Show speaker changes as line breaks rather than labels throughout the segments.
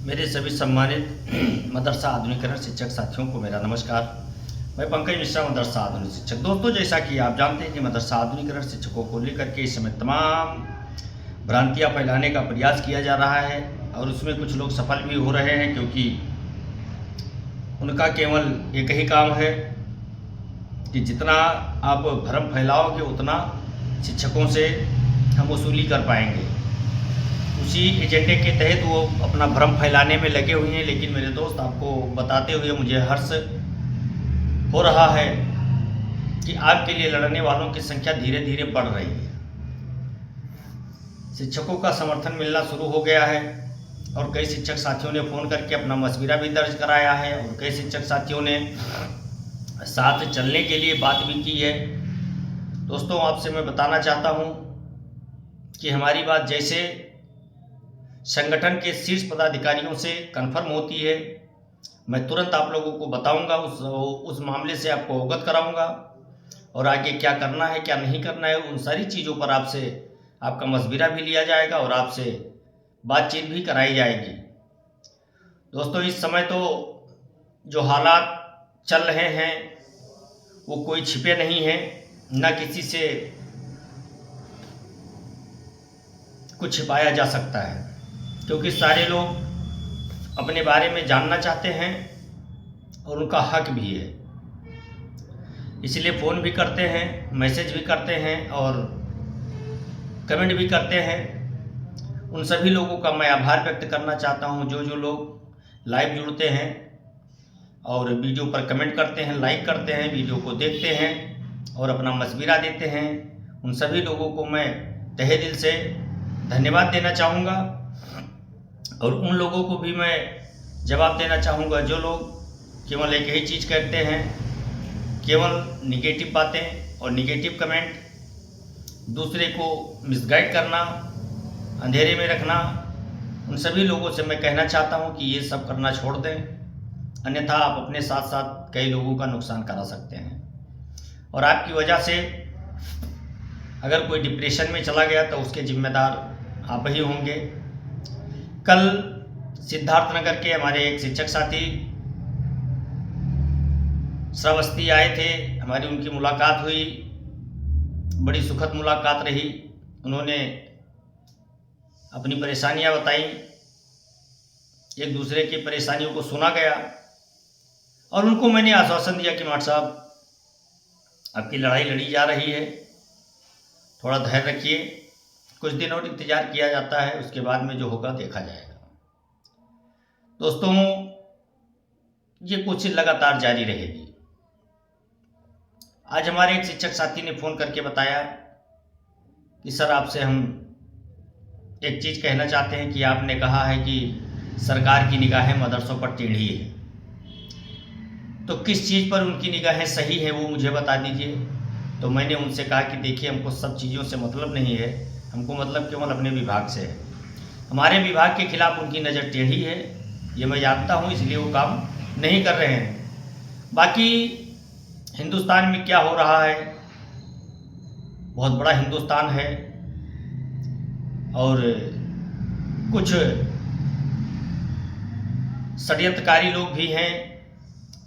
मेरे सभी सम्मानित मदरसा आधुनिकीकरण शिक्षक साथियों को मेरा नमस्कार। मैं पंकज मिश्रा, मदरसा आधुनिक शिक्षक। दोस्तों, जैसा कि आप जानते हैं कि मदरसा आधुनिकीकरण शिक्षकों को लेकर के इस समय तमाम भ्रांतियां फैलाने का प्रयास किया जा रहा है और उसमें कुछ लोग सफल भी हो रहे हैं, क्योंकि उनका केवल एक ही काम है कि जितना आप भ्रम फैलाओगे उतना शिक्षकों से हम वसूली कर पाएंगे। उसी एजेंडे के तहत वो अपना भ्रम फैलाने में लगे हुए हैं। लेकिन मेरे दोस्त, आपको बताते हुए मुझे हर्ष हो रहा है कि आपके लिए लड़ने वालों की संख्या धीरे धीरे बढ़ रही है। शिक्षकों का समर्थन मिलना शुरू हो गया है और कई शिक्षक साथियों ने फ़ोन करके अपना मशविरा भी दर्ज कराया है और कई शिक्षक साथियों ने साथ चलने के लिए बात भी की है। दोस्तों, आपसे मैं बताना चाहता हूं कि हमारी बात जैसे संगठन के शीर्ष पदाधिकारियों से कंफर्म होती है, मैं तुरंत आप लोगों को बताऊंगा, उस मामले से आपको अवगत कराऊंगा और आगे क्या करना है क्या नहीं करना है उन सारी चीज़ों पर आपसे आपका मशविरा भी लिया जाएगा और आपसे बातचीत भी कराई जाएगी। दोस्तों, इस समय तो जो हालात चल रहे हैं वो कोई छिपे नहीं हैं, न किसी से कुछ छिपाया जा सकता है, क्योंकि सारे लोग अपने बारे में जानना चाहते हैं और उनका हक भी है। इसलिए फ़ोन भी करते हैं, मैसेज भी करते हैं और कमेंट भी करते हैं। उन सभी लोगों का मैं आभार व्यक्त करना चाहता हूं, जो लोग लाइव जुड़ते हैं और वीडियो पर कमेंट करते हैं, लाइक करते हैं, वीडियो को देखते हैं और अपना मशविरा देते हैं। उन सभी लोगों को मैं तहे दिल से धन्यवाद देना चाहूँगा और उन लोगों को भी मैं जवाब देना चाहूँगा जो लोग केवल एक ही चीज़ कहते हैं, केवल निगेटिव बातें और निगेटिव कमेंट, दूसरे को मिसगाइड करना, अंधेरे में रखना। उन सभी लोगों से मैं कहना चाहता हूं कि ये सब करना छोड़ दें, अन्यथा आप अपने साथ साथ कई लोगों का नुकसान करा सकते हैं और आपकी वजह से अगर कोई डिप्रेशन में चला गया तो उसके जिम्मेदार आप ही होंगे। कल सिद्धार्थनगर के हमारे एक शिक्षक साथी श्रावस्ती आए थे, हमारी उनकी मुलाकात हुई, बड़ी सुखद मुलाकात रही। उन्होंने अपनी परेशानियां बताई, एक दूसरे की परेशानियों को सुना गया और उनको मैंने आश्वासन दिया कि मास्टर साहब, आपकी लड़ाई लड़ी जा रही है, थोड़ा धैर्य रखिए, कुछ दिन और इंतजार किया जाता है, उसके बाद में जो होगा देखा जाएगा। दोस्तों, ये कुछ लगातार जारी रहेगी। आज हमारे एक शिक्षक साथी ने फ़ोन करके बताया कि सर, आपसे हम एक चीज़ कहना चाहते हैं कि आपने कहा है कि सरकार की निगाहें मदरसों पर टेढ़ी है, तो किस चीज़ पर उनकी निगाहें सही है वो मुझे बता दीजिए। तो मैंने उनसे कहा कि देखिए, हमको सब चीज़ों से मतलब नहीं है, हमको मतलब केवल अपने विभाग से है। हमारे विभाग के खिलाफ उनकी नज़र टेढ़ी है, ये मैं जानता हूँ, इसलिए वो काम नहीं कर रहे हैं। बाकी हिंदुस्तान में क्या हो रहा है, बहुत बड़ा हिंदुस्तान है और कुछ षड्यंत्रकारी लोग भी हैं,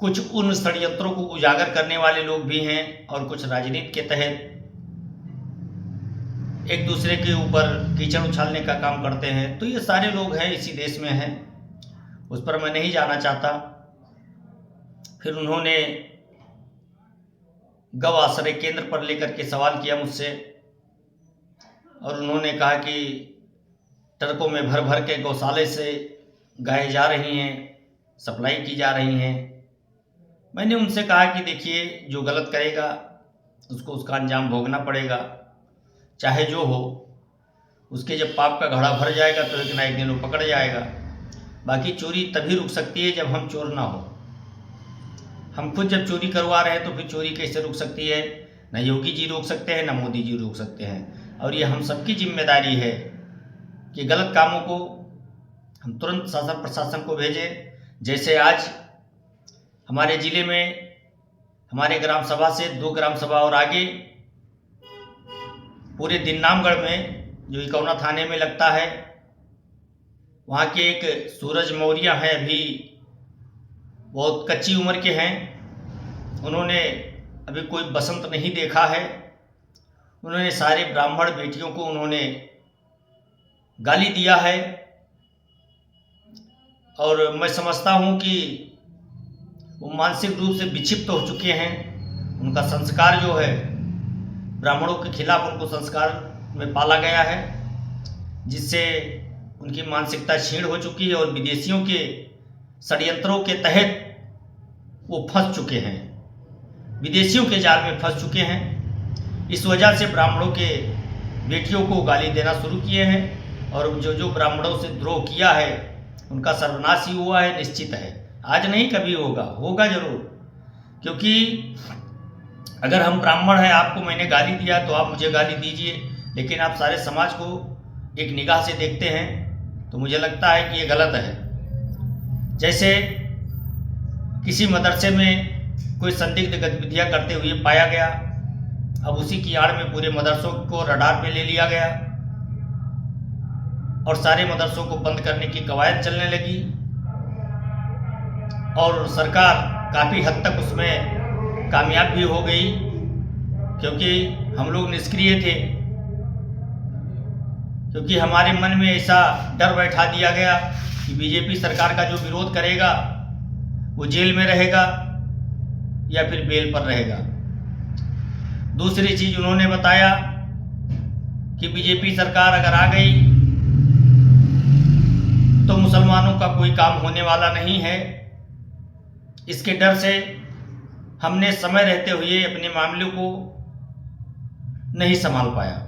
कुछ उन षड्यंत्रों को उजागर करने वाले लोग भी हैं और कुछ राजनीति के तहत एक दूसरे के ऊपर कीचड़ उछालने का काम करते हैं। तो ये सारे लोग हैं, इसी देश में हैं, उस पर मैं नहीं जाना चाहता। फिर उन्होंने गौ आश्रय केंद्र पर लेकर के सवाल किया मुझसे और उन्होंने कहा कि ट्रकों में भर भर के गौशाले से गायें जा रही हैं, सप्लाई की जा रही हैं। मैंने उनसे कहा कि देखिए, जो गलत करेगा उसको उसका अंजाम भोगना पड़ेगा, चाहे जो हो। उसके जब पाप का घड़ा भर जाएगा तो एक ना एक दिन वो पकड़ जाएगा। बाकी चोरी तभी रुक सकती है जब हम चोर ना हो। हम खुद जब चोरी करवा रहे हैं तो फिर चोरी कैसे रुक सकती है? ना योगी जी रोक सकते हैं, ना मोदी जी रोक सकते हैं। और ये हम सबकी जिम्मेदारी है कि गलत कामों को हम तुरंत शासन प्रशासन को भेजें। जैसे आज हमारे ज़िले में हमारे ग्राम सभा से 2 ग्राम सभा और आगे पूरे दिन्नामगढ़ में, जो इकौना थाने में लगता है, वहाँ के एक सूरज मौर्य हैं, अभी बहुत कच्ची उम्र के हैं। उन्होंने अभी कोई बसंत नहीं देखा है। उन्होंने सारे ब्राह्मण बेटियों को उन्होंने गाली दिया है। और मैं समझता हूँ कि वो मानसिक रूप से विक्षिप्त हो चुके हैं। उनका संस्कार जो है, ब्राह्मणों के खिलाफ उनको संस्कार में पाला गया है, जिससे उनकी मानसिकता क्षीण हो चुकी है और विदेशियों के षड्यंत्रों के तहत वो फंस चुके हैं, विदेशियों के जाल में फंस चुके हैं। इस वजह से ब्राह्मणों के बेटियों को गाली देना शुरू किए हैं और जो ब्राह्मणों से द्रोह किया है उनका सर्वनाश ही हुआ है, निश्चित है। आज नहीं, कभी होगा जरूर। क्योंकि अगर हम ब्राह्मण हैं, आपको मैंने गाली दिया तो आप मुझे गाली दीजिए, लेकिन आप सारे समाज को एक निगाह से देखते हैं तो मुझे लगता है कि ये गलत है। जैसे किसी मदरसे में कोई संदिग्ध गतिविधियां करते हुए पाया गया, अब उसी की आड़ में पूरे मदरसों को रडार पे ले लिया गया और सारे मदरसों को बंद करने की कवायद चलने लगी और सरकार काफ़ी हद तक उसमें कामयाब भी हो गई, क्योंकि हम लोग निष्क्रिय थे। क्योंकि हमारे मन में ऐसा डर बैठा दिया गया कि बीजेपी सरकार का जो विरोध करेगा वो जेल में रहेगा या फिर बेल पर रहेगा। दूसरी चीज़ उन्होंने बताया कि बीजेपी सरकार अगर आ गई तो मुसलमानों का कोई काम होने वाला नहीं है। इसके डर से हमने समय रहते हुए अपने मामले को नहीं संभाल पाया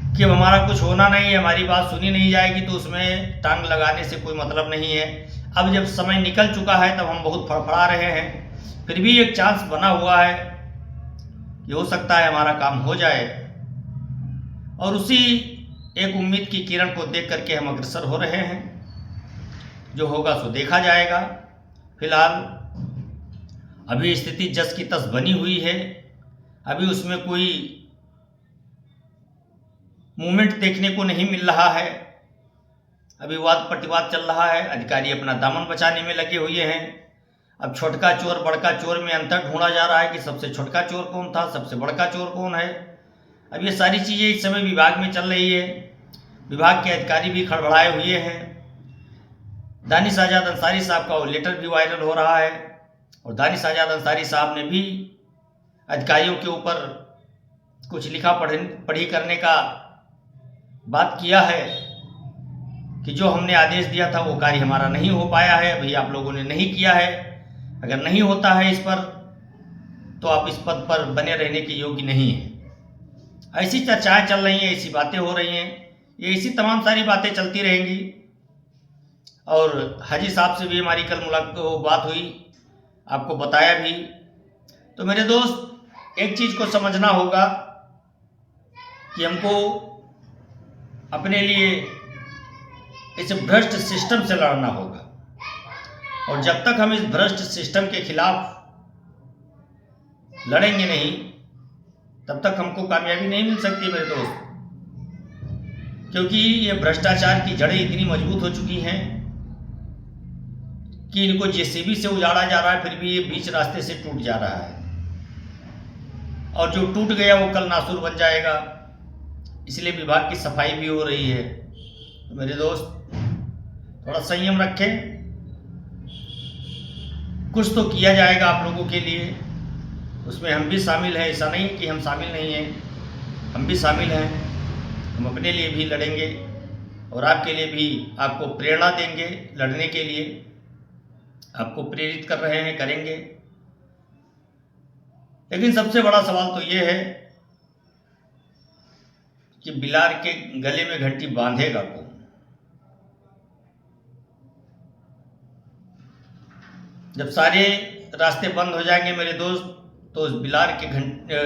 कि अब हमारा कुछ होना नहीं है, हमारी बात सुनी नहीं जाएगी तो उसमें टांग लगाने से कोई मतलब नहीं है। अब जब समय निकल चुका है तब हम बहुत फड़फड़ा रहे हैं, फिर भी एक चांस बना हुआ है कि हो सकता है हमारा काम हो जाए, और उसी एक उम्मीद की किरण को देख करके हम अग्रसर हो रहे हैं। जो होगा सो देखा जाएगा। फिलहाल अभी स्थिति जस की तस बनी हुई है, अभी उसमें कोई मूवमेंट देखने को नहीं मिल रहा है। अभी वाद प्रतिवाद चल रहा है, अधिकारी अपना दामन बचाने में लगे हुए हैं। अब छोटका चोर बड़का चोर में अंतर ढूंढा जा रहा है कि सबसे छोटका चोर कौन था, सबसे बड़का चोर कौन है। अब ये सारी चीज़ें इस समय विभाग में चल रही है। विभाग के अधिकारी भी खड़बड़ाए हुए हैं। दानिश आज़ाद अंसारी साहब का वो लेटर भी वायरल हो रहा है और दानिश आज़ाद अंसारी साहब ने भी अधिकारियों के ऊपर कुछ लिखा पढ़ी करने का बात किया है कि जो हमने आदेश दिया था वो कार्य हमारा नहीं हो पाया है, अभी आप लोगों ने नहीं किया है। अगर नहीं होता है इस पर तो आप इस पद पर बने रहने के योग्य नहीं हैं। ऐसी चर्चाएं चल रही हैं, ऐसी बातें हो रही हैं, ये इसी तमाम सारी बातें चलती रहेंगी। और हाजी साहब से भी हमारी कल बात हुई, आपको बताया भी। तो मेरे दोस्त, एक चीज़ को समझना होगा कि हमको अपने लिए इस भ्रष्ट सिस्टम से लड़ना होगा, और जब तक हम इस भ्रष्ट सिस्टम के खिलाफ लड़ेंगे नहीं तब तक हमको कामयाबी नहीं मिल सकती मेरे दोस्त। क्योंकि ये भ्रष्टाचार की जड़ें इतनी मजबूत हो चुकी हैं कि इनको जेसीबी से उजाड़ा जा रहा है, फिर भी ये बीच रास्ते से टूट जा रहा है, और जो टूट गया वो कल नासूर बन जाएगा। इसलिए विभाग की सफाई भी हो रही है। तो मेरे दोस्त, थोड़ा संयम रखें, कुछ तो किया जाएगा आप लोगों के लिए। उसमें हम भी शामिल हैं, ऐसा नहीं कि हम शामिल नहीं हैं, हम भी शामिल हैं। हम अपने लिए भी लड़ेंगे और आपके लिए भी आपको प्रेरणा देंगे लड़ने के लिए, आपको प्रेरित कर रहे हैं, करेंगे। लेकिन सबसे बड़ा सवाल तो ये है कि बिलार के गले में घंटी बांधेगा कौन। जब सारे रास्ते बंद हो जाएंगे मेरे दोस्त, तो उस बिलार के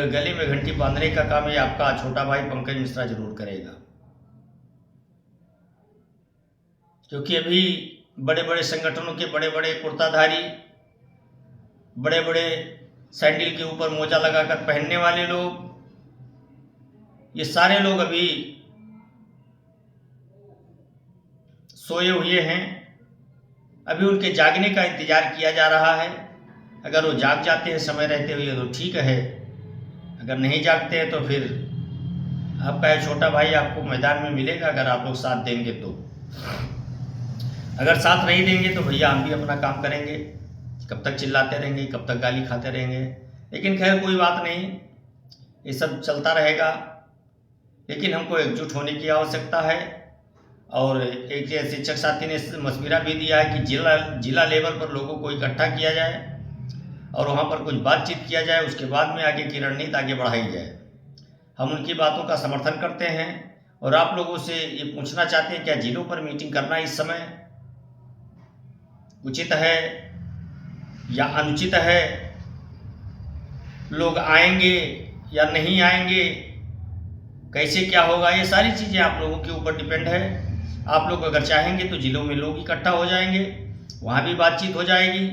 गले में घंटी बांधने का काम ये आपका छोटा भाई पंकज मिश्रा जरूर करेगा। क्योंकि अभी बड़े बड़े संगठनों के बड़े बड़े कुर्ताधारी, बड़े बड़े सैंडल के ऊपर मोजा लगाकर पहनने वाले लोग, ये सारे लोग अभी सोए हुए हैं, अभी उनके जागने का इंतज़ार किया जा रहा है। अगर वो जाग जाते हैं समय रहते हुए तो ठीक है, अगर नहीं जागते हैं तो फिर आपका ये छोटा भाई आपको मैदान में मिलेगा, अगर आप लोग साथ देंगे तो। अगर साथ नहीं देंगे तो भैया हम भी अपना काम करेंगे, कब तक चिल्लाते रहेंगे, कब तक गाली खाते रहेंगे। लेकिन खैर कोई बात नहीं, ये सब चलता रहेगा, लेकिन हमको एकजुट होने की आवश्यकता है। और एक शिक्षक साथी ने मशविरा भी दिया है कि जिला लेवल पर लोगों को इकट्ठा किया जाए और वहाँ पर कुछ बातचीत किया जाए, उसके बाद में आगे की रणनीति आगे बढ़ाई जाए। हम उनकी बातों का समर्थन करते हैं और आप लोगों से ये पूछना चाहते हैं, क्या जिलों पर मीटिंग करना इस समय उचित है या अनुचित है? लोग आएंगे या नहीं आएंगे, कैसे क्या होगा, ये सारी चीज़ें आप लोगों के ऊपर डिपेंड है। आप लोग अगर चाहेंगे तो जिलों में लोग इकट्ठा हो जाएंगे, वहाँ भी बातचीत हो जाएगी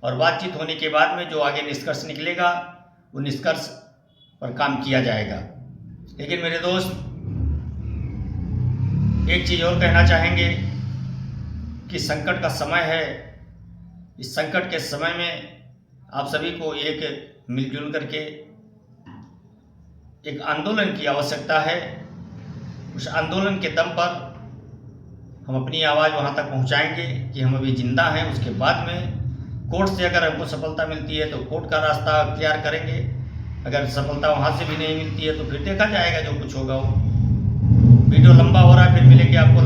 और बातचीत होने के बाद में जो आगे निष्कर्ष निकलेगा वो निष्कर्ष पर काम किया जाएगा। लेकिन मेरे दोस्त, एक चीज़ और कहना चाहेंगे कि संकट का समय है। इस संकट के समय में आप सभी को एक मिलजुल करके एक आंदोलन की आवश्यकता है। उस आंदोलन के दम पर हम अपनी आवाज़ वहाँ तक पहुँचाएंगे कि हम अभी जिंदा हैं। उसके बाद में कोर्ट से अगर हमको सफलता मिलती है तो कोर्ट का रास्ता अख्तियार करेंगे, अगर सफलता वहाँ से भी नहीं मिलती है तो फिर देखा जाएगा जो कुछ होगा वो। वीडियो लंबा हो रहा है, फिर मिलेंगे आपको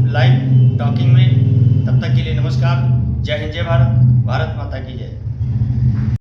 लाइव टॉकिंग में। तब तक के लिए नमस्कार, जय हिंद, जय भारत, भारत माता की जय।